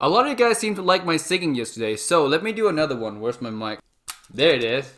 A lot of you guys seem to like my singing yesterday, so let me do another one. Where's my mic? There it is.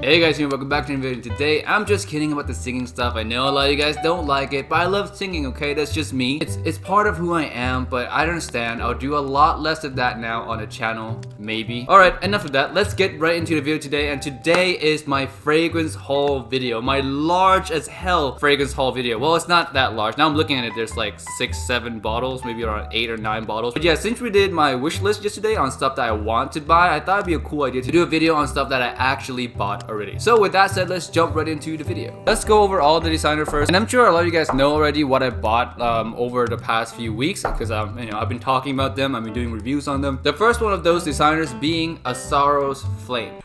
Hey guys, welcome back to the video. Today, I'm just kidding about the singing stuff. I know a lot of you guys don't like it, but I love singing, okay? That's just me. It's part of who I am, but I understand. I'll do a lot less of that now on the channel, maybe. Alright, enough of that. Let's get right into the video today, and today is my fragrance haul video. My large as hell fragrance haul video. Well, it's not that large. Now I'm looking at it, there's like 6-7 bottles, maybe around 8 or 9 bottles. But yeah, since we did my wish list yesterday on stuff that I want to buy, I thought it'd be a cool idea to do a video on stuff that I actually bought already. So with that said, let's jump right into the video. Let's go over all the designer first. And I'm sure a lot of you guys know already what I bought over the past few weeks because I've been talking about them. I've been doing reviews on them. The first one of those designers being a Sorrow's Flame.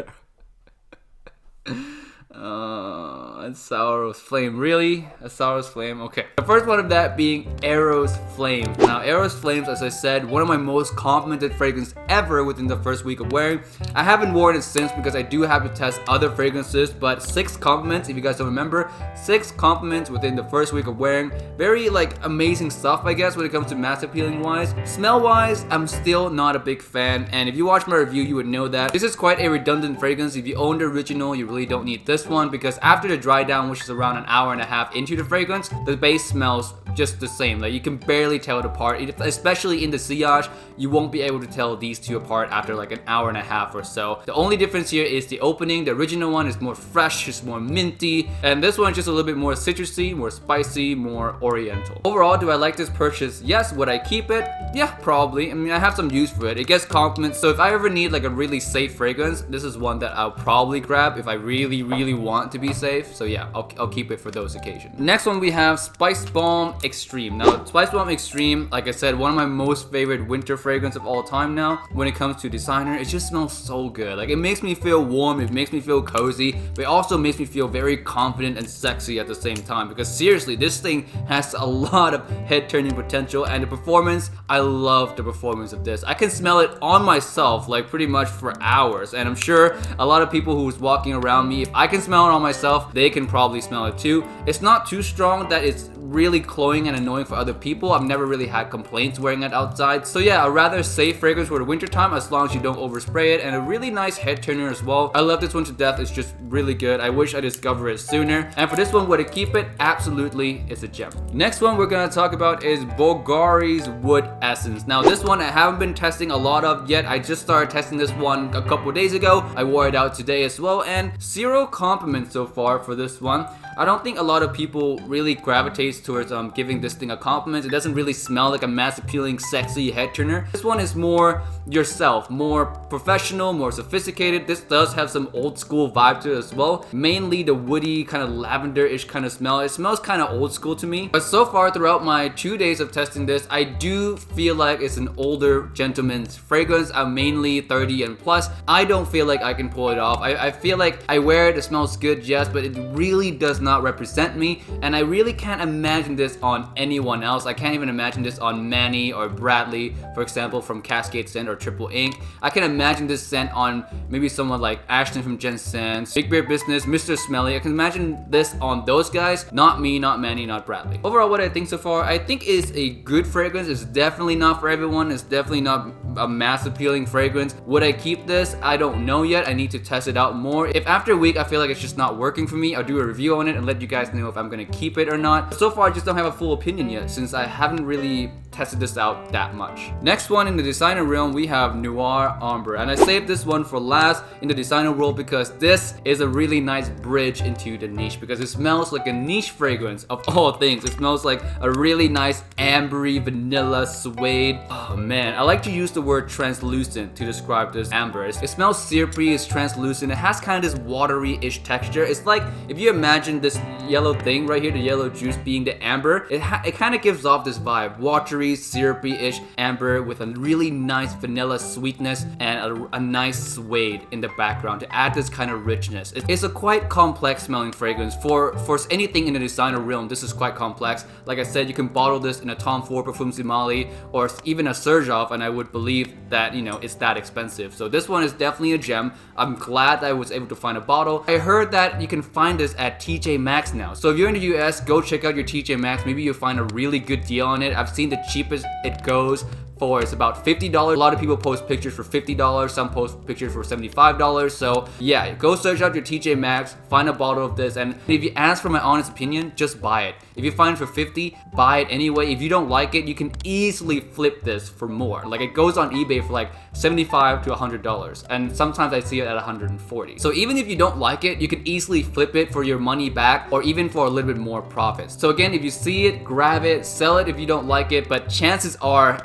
A Sorrow's Flame, really? A Sorrow's Flame? Okay. The first one of that being Eros Flames. Now, Eros Flames, as I said, one of my most complimented fragrances ever within the first week of wearing. I haven't worn it since because I do have to test other fragrances, but 6 compliments, if you guys don't remember, 6 compliments within the first week of wearing. Very, like, amazing stuff, I guess, when it comes to mass appealing wise. Smell wise, I'm still not a big fan, and if you watch my review, you would know that. This is quite a redundant fragrance. If you own the original, you really don't need this one because after the dry down, which is around an hour and a half into the fragrance, the base smells just the same. Like, you can barely tell it apart, especially in the sillage. You won't be able to tell these two apart after like an hour and a half or so. The only difference here is the opening. The original one is more fresh, it's more minty, and this one is just a little bit more citrusy, more spicy, more oriental. Overall, do I like this purchase? Yes. Would I keep it? Yeah, probably. I mean, I have some use for it. It gets compliments, so if I ever need like a really safe fragrance, this is one that I'll probably grab if I really want to be safe. So yeah, I'll keep it for those occasions. Next one we have Spice Bomb Extreme. Now, Spice Bomb Extreme, like I said, one of my most favorite winter fragrance of all time now. When it comes to designer, it just smells so good. Like, it makes me feel warm, it makes me feel cozy, but it also makes me feel very confident and sexy at the same time. Because seriously, this thing has a lot of head-turning potential, and the performance, I love the performance of this. I can smell it on myself like pretty much for hours, and I'm sure a lot of people who's walking around me, if I can smell it on myself, they can probably smell it too. It's not too strong that it's really cloying and annoying for other people. I've never really had complaints wearing it outside. So yeah, a rather safe fragrance for the winter time as long as you don't overspray it, and a really nice head turner as well. I love this one to death. It's just really good. I wish I discovered it sooner. And for this one, would I keep it? Absolutely, it's a gem. Next one we're gonna talk about is Bulgari's Wood Essence. Now, this one I haven't been testing a lot of yet. I just started testing this one a couple days ago. I wore it out today as well, and 0 compliments so far for this one. I don't think a lot of people really gravitate towards giving this thing a compliment. It doesn't really smell like a mass appealing, sexy head turner. This one is more yourself, more professional, more sophisticated. This does have some old school vibe to it as well. Mainly the woody, kind of lavender-ish kind of smell. It smells kind of old school to me. But so far throughout my 2 days of testing this, I do feel like it's an older gentleman's fragrance. I'm mainly 30 and plus. I don't feel like I can pull it off. I feel like I wear it, it smells good, yes, but it really does not represent me, and I really can't imagine this on anyone else. I can't even imagine this on Manny or Bradley, for example, from Cascade Scent or Triple Ink. I can imagine this scent on maybe someone like Ashton from Gen Sense, Big Bear Business, Mr. Smelly. I can imagine this on those guys, not me, not Manny, not Bradley. Overall, what I think so far, I think is a good fragrance. It's definitely not for everyone. It's definitely not a mass appealing fragrance. Would I keep this? I don't know yet. I need to test it out more. If after a week I feel like it's just not working for me, I'll do a review on it and let you guys know if I'm gonna keep it or not. So far, I just don't have a full opinion yet since I haven't really tested this out that much. Next one in the designer realm, we have Noir Ombre, and I saved this one for last in the designer world because this is a really nice bridge into the niche, because it smells like a niche fragrance of all things. It smells like a really nice ambery vanilla suede. Oh man, I like to use the word translucent to describe this amber. It smells syrupy, it's translucent, it has kind of this watery-ish texture. It's like if you imagine this yellow thing right here, the yellow juice being the amber, it kind of gives off this vibe, watery, buttery, syrupy-ish amber with a really nice vanilla sweetness and a nice suede in the background to add this kind of richness. It's a quite complex smelling fragrance. For anything in the designer realm, this is quite complex. Like I said, you can bottle this in a Tom Ford Parfums de Mali or even a Serjoff, and I would believe that, you know, it's that expensive. So this one is definitely a gem. I'm glad that I was able to find a bottle. I heard that you can find this at TJ Maxx now. So if you're in the US, go check out your TJ Maxx. Maybe you'll find a really good deal on it. I've seen the cheapest it goes for is about $50. A lot of people post pictures for $50. Some post pictures for $75. So yeah, go search out your TJ Maxx, find a bottle of this, and if you ask for my honest opinion, just buy it. If you find it for $50, buy it anyway. If you don't like it, you can easily flip this for more. Like, it goes on eBay for like $75 to $100, and sometimes I see it at $140. So even if you don't like it, you can easily flip it for your money back or even for a little bit more profits. So again, if you see it, grab it, sell it if you don't like it, but chances are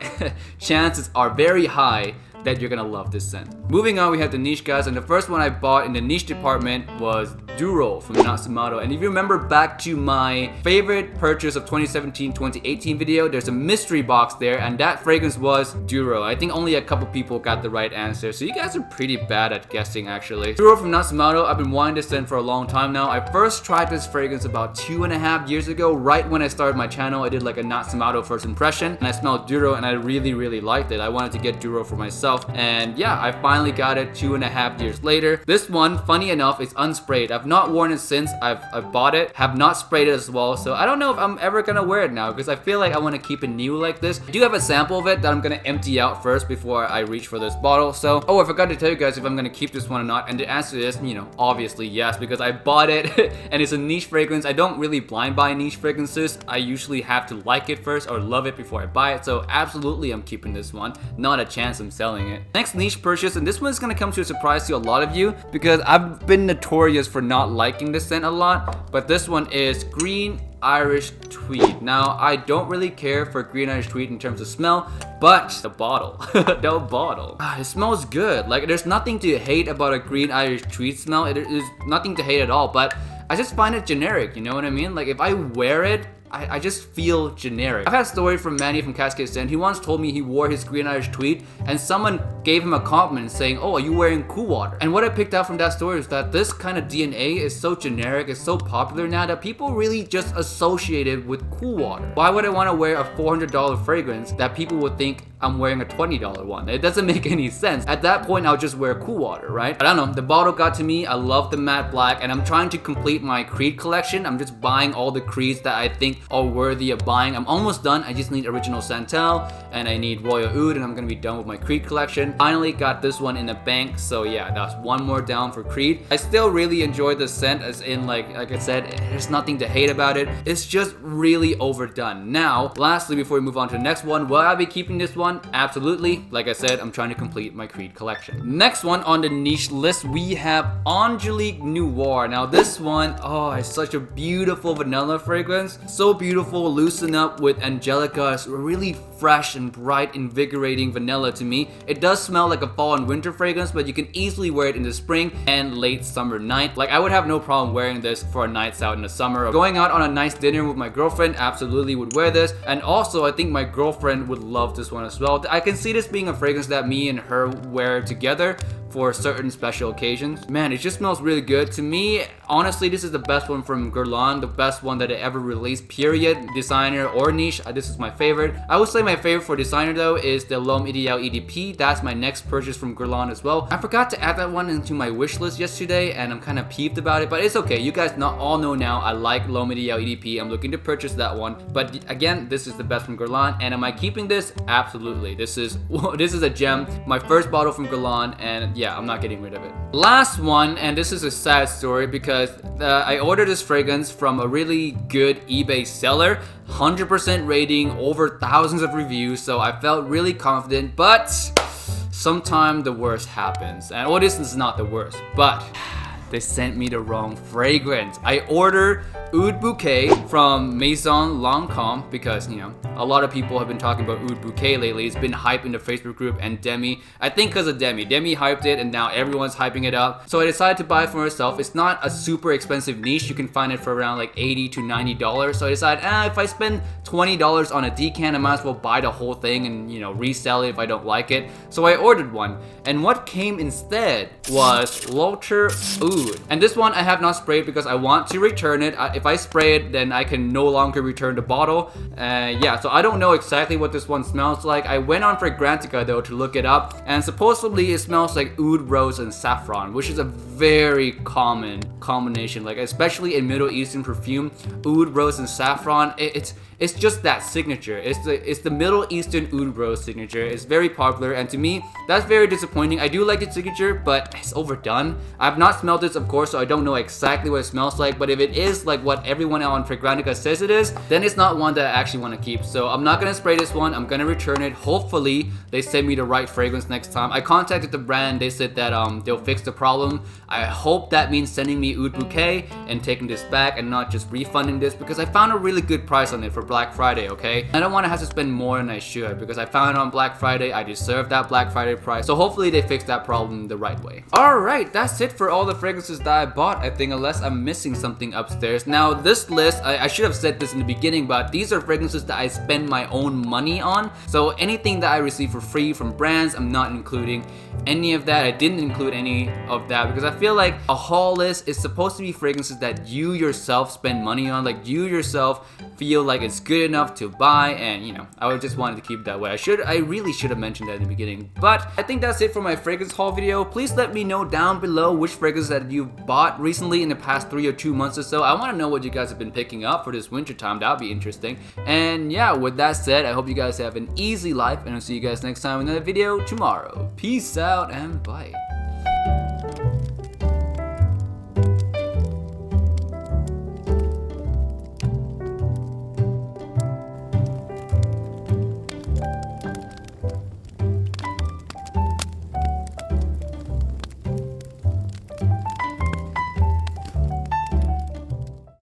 very high that you're gonna love this scent. Moving on, we have the niche, guys, and the first one I bought in the niche department was Duro from Natsumato. And if you remember back to my favorite purchase of 2017-2018 video, there's a mystery box there, and that fragrance was Duro. I think only a couple people got the right answer, so you guys are pretty bad at guessing, actually. Duro from Natsumato, I've been wanting this scent for a long time now. I first tried this fragrance about 2.5 years ago, right when I started my channel. I did like a Natsumato first impression, and I smelled Duro, and I really liked it. I wanted to get Duro for myself. And yeah, I finally got it 2.5 years later. This one, funny enough, is unsprayed. I've not worn it since I've bought it, have not sprayed it as well, so I don't know if I'm ever gonna wear it now because I feel like I want to keep it new like this. I do have a sample of it that I'm gonna empty out first before I reach for this bottle. So, oh, I forgot to tell you guys if I'm gonna keep this one or not, and the answer is, you know, obviously yes, because I bought it and it's a niche fragrance. I don't really blind buy niche fragrances. I usually have to like it first or love it before I buy it, so absolutely I'm keeping this one. Not a chance I'm selling it. Next niche purchase, and this one is gonna come to a surprise to a lot of you because I've been notorious for not liking this scent a lot, but this one is Green Irish Tweed. Now, I don't really care for Green Irish Tweed in terms of smell, but the bottle, the bottle, it smells good. Like, there's nothing to hate about a Green Irish Tweed smell. It is nothing to hate at all, but I just find it generic, you know what I mean? Like, if I wear it, I just feel generic. I've had a story from Manny from Cascade Scent. He once told me he wore his Green Irish Tweed and someone gave him a compliment saying, "Oh, are you wearing Cool Water?" And what I picked out from that story is that this kind of DNA is so generic, it's so popular now that people really just associate it with Cool Water. Why would I want to wear a $400 fragrance that people would think I'm wearing a $20 one? It doesn't make any sense. At that point, I'll just wear Cool Water, right? But I don't know, the bottle got to me. I love the matte black, and I'm trying to complete my Creed collection. I'm just buying all the Creeds that I think are worthy of buying. I'm almost done. I just need Original Santal, and I need Royal Oud, and I'm gonna be done with my Creed collection. Finally got this one in the bank, so yeah, that's one more down for Creed. I still really enjoy the scent, as in like I said, there's nothing to hate about it. It's just really overdone. Now, lastly, before we move on to the next one, will I be keeping this one? Absolutely. Like I said, I'm trying to complete my Creed collection. Next one on the niche list, we have Anjali Noir. Now this one, oh, it's such a beautiful vanilla fragrance. So beautiful, loosen up with Angelica. It's really fresh and bright, invigorating vanilla to me. It does smell like a fall and winter fragrance, but you can easily wear it in the spring and late summer night. Like, I would have no problem wearing this for a nights out in the summer. Or going out on a nice dinner with my girlfriend, absolutely would wear this. And also, I think my girlfriend would love this one as well. I can see this being a fragrance that me and her wear together for certain special occasions. Man, it just smells really good. To me, honestly, this is the best one from Guerlain, the best one that I ever released, period. Designer or niche, this is my favorite. I would say my favorite for designer though is the L'Homme Ideal EDP. That's my next purchase from Guerlain as well. I forgot to add that one into my wish list yesterday, and I'm kind of peeved about it, but it's okay. You guys all know now I like L'Homme Ideal EDP. I'm looking to purchase that one, but again, this is the best from Guerlain. And am I keeping this? Absolutely. This is a gem. My first bottle from Guerlain, and yeah, I'm not getting rid of it. Last one, and this is a sad story because I ordered this fragrance from a really good eBay seller, 100% rating, over thousands of reviews, so I felt really confident, but sometimes the worst happens. And this is not the worst, but they sent me the wrong fragrance. I ordered Oud Bouquet from Maison Lancome because, you know, a lot of people have been talking about Oud Bouquet lately. It's been hyped in the Facebook group, and Demi, I think because of Demi hyped it, and now everyone's hyping it up. So I decided to buy it for myself. It's not a super expensive niche. You can find it for around like $80 to $90. So I decided, if I spend $20 on a decant, I might as well buy the whole thing and, you know, resell it if I don't like it. So I ordered one, and what came instead was L'Autre Oud. And this one I have not sprayed because I want to return it. If I spray it, then I can no longer return the bottle. Yeah, so I don't know exactly what this one smells like. I went on Fragrantica though to look it up, and supposedly it smells like oud, rose, and saffron, which is a very common combination, like especially in Middle Eastern perfume. Oud, rose, and saffron, it's just that signature. It's the Middle Eastern oud rose signature. It's very popular, and to me, that's very disappointing. I do like its signature, but it's overdone. I've not smelled this, of course, so I don't know exactly what it smells like, but if it is like what everyone on Fragrantica says it is, then it's not one that I actually want to keep. So I'm not gonna spray this one. I'm gonna return it. Hopefully, they send me the right fragrance next time. I contacted the brand. They said that they'll fix the problem. I hope that means sending me Oud Bouquet and taking this back and not just refunding this, because I found a really good price on it for Black Friday, okay? I don't want to have to spend more than I should because I found it on Black Friday. I deserve that Black Friday price. So hopefully they fix that problem the right way. Alright, that's it for all the fragrances that I bought, I think, unless I'm missing something upstairs. Now this list, I should have said this in the beginning, but these are fragrances that I spend my own money on. So anything that I receive for free from brands, I'm not including any of that. I didn't include any of that because I feel like a haul list is supposed to be fragrances that you yourself spend money on, like you yourself feel like it's good enough to buy, and you know, I just wanted to keep it that way. I really should have mentioned that in the beginning. But I think that's it for my fragrance haul video. Please let me know down below which fragrance that you've bought recently in the past 3 or 2 months or so. I want to know what you guys have been picking up for this winter time. That would be interesting. And yeah, with that said, I hope you guys have an easy life, and I'll see you guys next time in another video tomorrow. Peace out and bye.